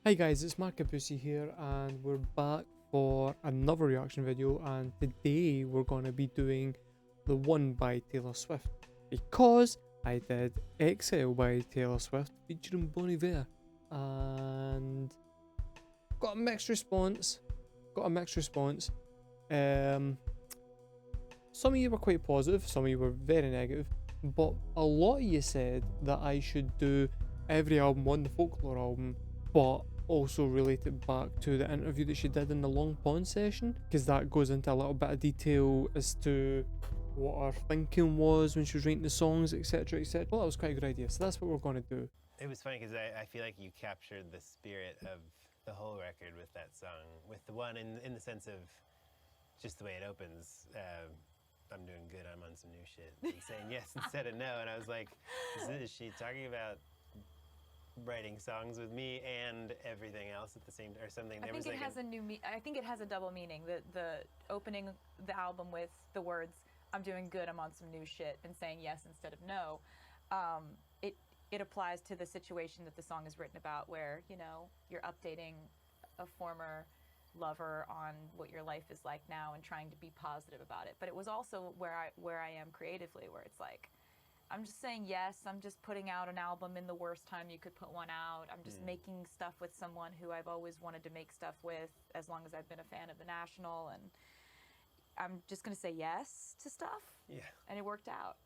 Hi guys, it's markabusi here and we're back for another reaction video, and today we're going to be doing the one by Taylor Swift because I did Exile by Taylor Swift featuring Bon Iver and got a mixed response. Some of you were quite positive, some of you were very negative, but a lot of you said that I should do every album on the Folklore album, but also relate it back to the interview that she did in the Long Pond session, because that goes into a little bit of detail as to what her thinking was when she was writing the songs, etc, etc. Well, that was quite a good idea, so that's what we're going to do. It was funny because I feel like you captured the spirit of the whole record with that song, with the one in the sense of just the way it opens. I'm doing good, I'm on some new shit, and saying yes instead of no, and I was like, is she talking about writing songs with me and everything else at the same time, or something? I think it has a new I think it has a double meaning. The opening the album with the words "I'm doing good, I'm on some new shit," and saying yes instead of no. It applies to the situation that the song is written about, where you're updating a former lover on what your life is like now and trying to be positive about it. But it was also where I am creatively, where it's like, I'm just saying yes, I'm just putting out an album in the worst time you could put one out. I'm just making stuff with someone who I've always wanted to make stuff with as long as I've been a fan of the National, and I'm just gonna say yes to stuff. Yeah. And it worked out.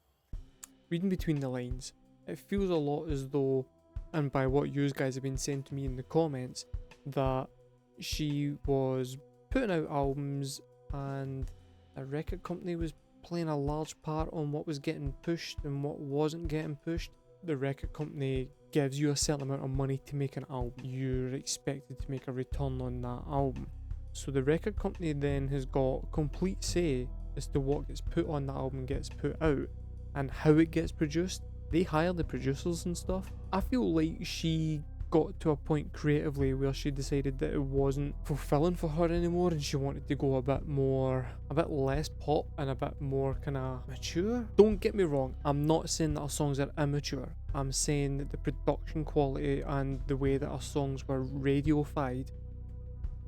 Reading between the lines, it feels a lot as though, and by what you guys have been saying to me in the comments, that she was putting out albums and a record company was playing a large part on what was getting pushed and what wasn't getting pushed. The record company gives you a certain amount of money to make an album. You're expected to make a return on that album. So the record company then has got complete say as to what gets put on the album, gets put out, and how it gets produced. They hire the producers and stuff. I feel like she got to a point creatively where she decided that it wasn't fulfilling for her anymore, and she wanted to go a bit less pop and a bit more kind of mature. Don't get me wrong, I'm not saying that her songs are immature. I'm saying that the production quality and the way that her songs were radiofied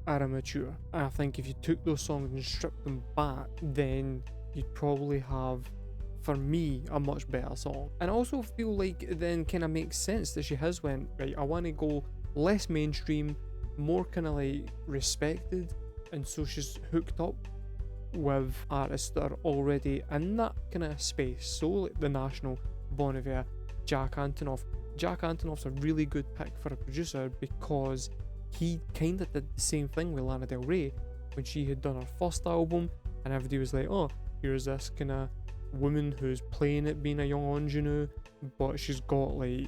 are immature. And I think if you took those songs and stripped them back, then you'd probably have, for me, a much better song. And I also feel like it then kind of makes sense that she has went, right, I want to go less mainstream, more kind of like respected, and so she's hooked up with artists that are already in that kind of space. So like the National, Bon Iver, Jack Antonoff. Jack Antonoff's a really good pick for a producer because he kind of did the same thing with Lana Del Rey when she had done her first album, and everybody was like, oh, here's this kind of woman who's playing it being a young ingenue, but she's got like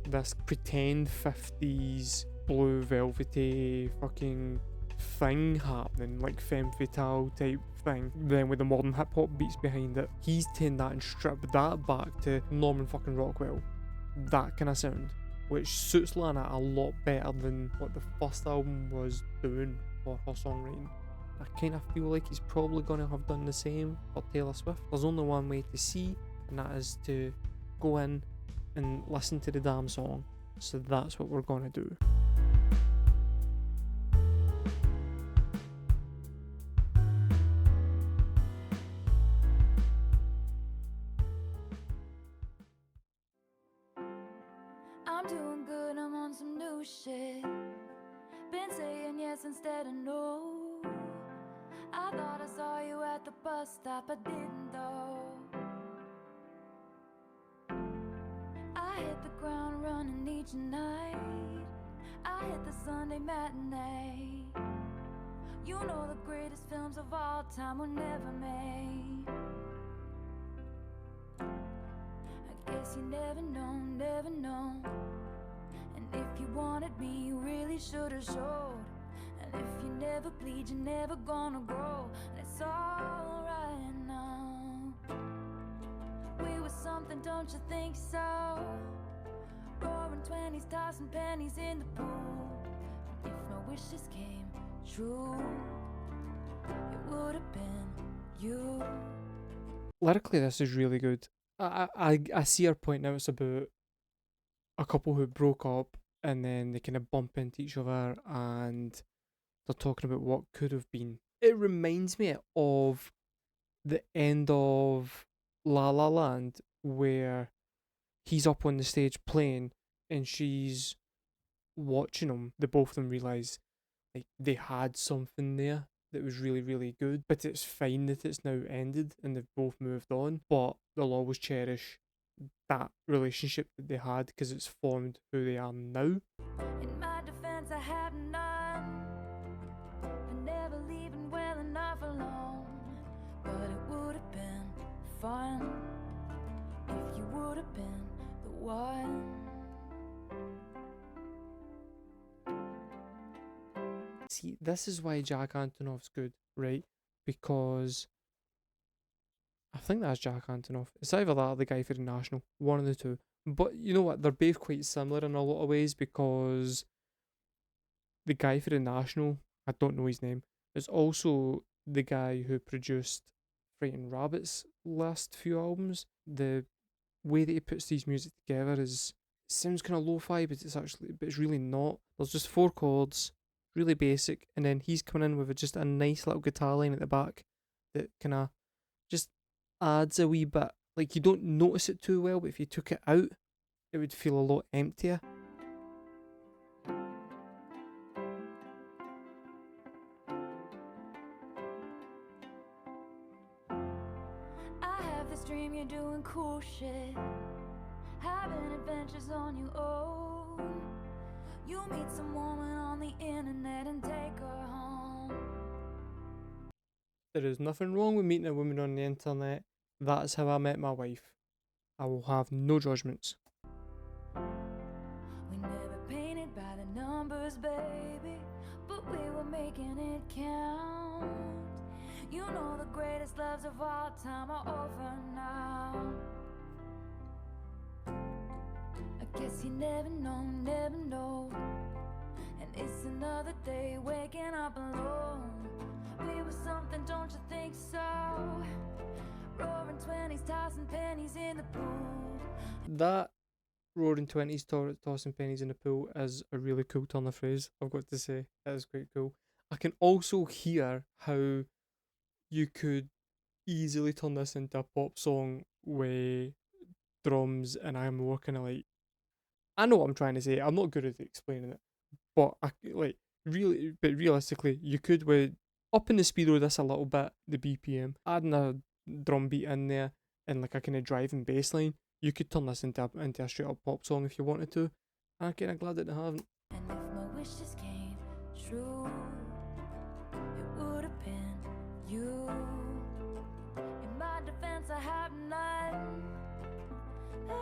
this pretend 50s blue velvety fucking thing happening, like femme fatale type thing, then with the modern hip hop beats behind it. He's taken that and stripped that back to Norman fucking Rockwell, that kind of sound, which suits Lana a lot better than what the first album was doing for her songwriting. I kind of feel like he's probably going to have done the same for Taylor Swift. There's only one way to see, and that is to go in and listen to the damn song. So that's what we're going to do. I'm doing good, I'm on some new shit. Been saying yes instead of no. I thought I saw you at the bus stop, I didn't though. I hit the ground running each night. I hit the Sunday matinee. You know the greatest films of all time were never made. I guess you never know, never know. And if you wanted me, you really should've showed. And if you never bleed, you're never gonna grow. And it's alright now. We were something, don't you think so? Roaring 20s, tossing pennies in the pool. And if no wishes came true, it would have been you. Lyrically, this is really good. I see her point now. It's about a couple who broke up and then they kind of bump into each other and they're talking about what could have been. It reminds me of the end of La La Land, where he's up on the stage playing and she's watching him. The both of them realise like they had something there that was really, really good, but it's fine that it's now ended and they've both moved on, but they'll always cherish that relationship that they had because it's formed who they are now. In my defense, I have none for never leaving well enough alone. But it would have been fun if you would have been the one. See, this is why Jack Antonoff's good, right? Because I think that's Jack Antonoff. It's either that or the guy for the National, one of the two. But you know what? They're both quite similar in a lot of ways because the guy for the National, I don't know his name, is also the guy who produced Frightened Rabbit's last few albums. The way that he puts these music together sounds kind of lo-fi, but it's really not. There's just 4 chords, really basic, and then he's coming in with just a nice little guitar line at the back that kind of just adds a wee bit. Like, you don't notice it too well, but if you took it out, it would feel a lot emptier. I have this dream you're doing cool shit, having adventures on your own. You meet some woman on the internet and take her home. There is nothing wrong with meeting a woman on the internet. That's how I met my wife. I will have no judgments. We never painted by the numbers, baby, but we were making it count. You know the greatest loves of all time are over now. I guess you never know. And it's another day waking up alone. We were something, don't you think so? Roaring 20s, tossing pennies in the pool. That roaring 20s tossing pennies in the pool is a really cool turn of phrase, I've got to say. It is quite cool. I can also hear how you could easily turn this into a pop song with drums, and I'm more kind of like, I know what I'm trying to say. I'm not good at explaining it, but realistically, you could with upping the speed of this a little bit, the BPM, adding a drum beat in there, and like a kind of driving bass line. You could turn this into a straight up pop song if you wanted to. I'm kind of glad that they haven't. And if my wishes came true, it would have been you. In my defense, I have none. I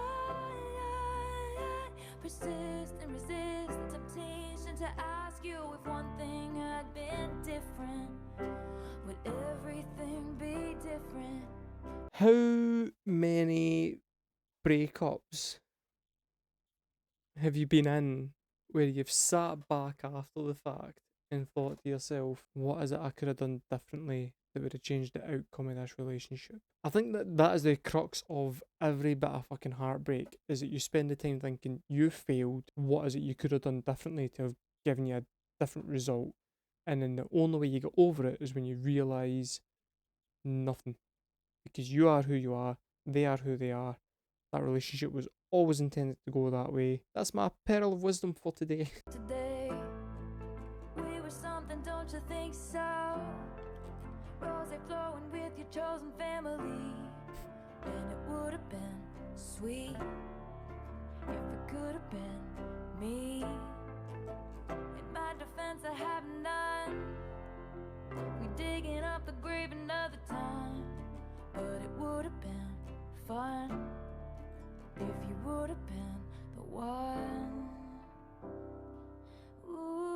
persist and resist the temptation to ask you if one thing had been different. Would everything be different? How many breakups have you been in where you've sat back after the fact and thought to yourself, what is it I could have done differently that would have changed the outcome of this relationship? I think that is the crux of every bit of fucking heartbreak, is that you spend the time thinking, you failed, what is it you could have done differently to have given you a different result? And then the only way you get over it is when you realise nothing. Because you are who you are, they are who they are. That relationship was always intended to go that way. That's my pearl of wisdom for today. Today, we were something, don't you think so? Rose flowing with your chosen family. And it would have been sweet if it could have been me. In my defense, I have none. We digging up the grave another time. But it would have been fun if you would have been the one. Ooh.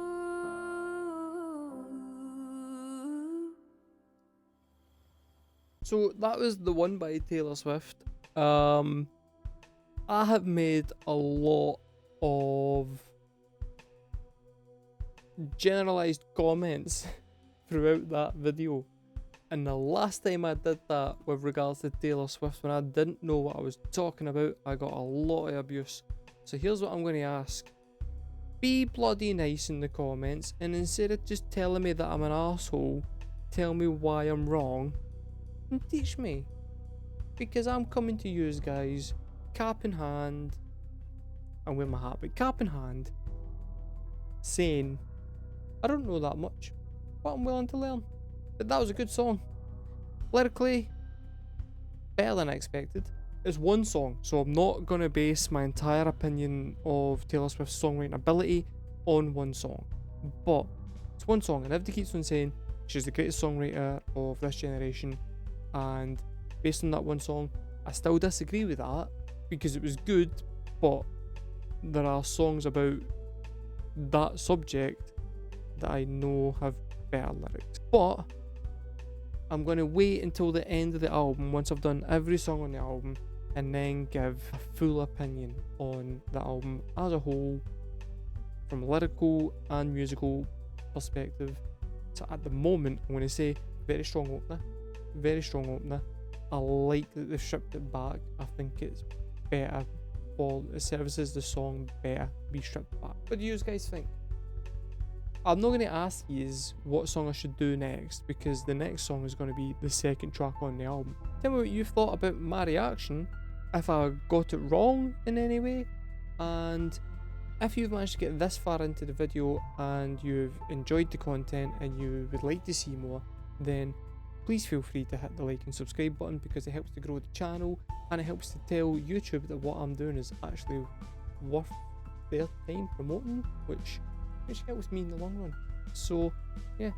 So that was The One by Taylor Swift. I have made a lot of generalized comments throughout that video. And the last time I did that with regards to Taylor Swift, when I didn't know what I was talking about, I got a lot of abuse. So here's what I'm going to ask. be bloody nice in the comments, and instead of just telling me that I'm an asshole, tell me why I'm wrong and teach me. Because I'm coming to you guys, cap in hand, I'm wearing my hat, but cap in hand, saying, I don't know that much, but I'm willing to learn. But that was a good song. Lyrically, better than I expected. It's one song, so I'm not going to base my entire opinion of Taylor Swift's songwriting ability on one song. But it's one song, and everybody keeps on saying she's the greatest songwriter of this generation, and based on that one song, I still disagree with that, because it was good, but there are songs about that subject that I know have better lyrics. But I'm going to wait until the end of the album, once I've done every song on the album, and then give a full opinion on the album as a whole, from a lyrical and musical perspective. So at the moment, I'm going to say very strong opener. Very strong opener. I like that they've stripped it back. I think it's better for it services the song better be stripped back. What do you guys think? I'm not going to ask you what song I should do next, because the next song is going to be the second track on the album. Tell me what you thought about my reaction, if I got it wrong in any way, and if you've managed to get this far into the video and you've enjoyed the content and you would like to see more, then please feel free to hit the like and subscribe button, because it helps to grow the channel and it helps to tell YouTube that what I'm doing is actually worth their time promoting, which helps me in the long run. So yeah,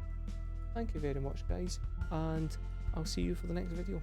thank you very much guys, and I'll see you for the next video.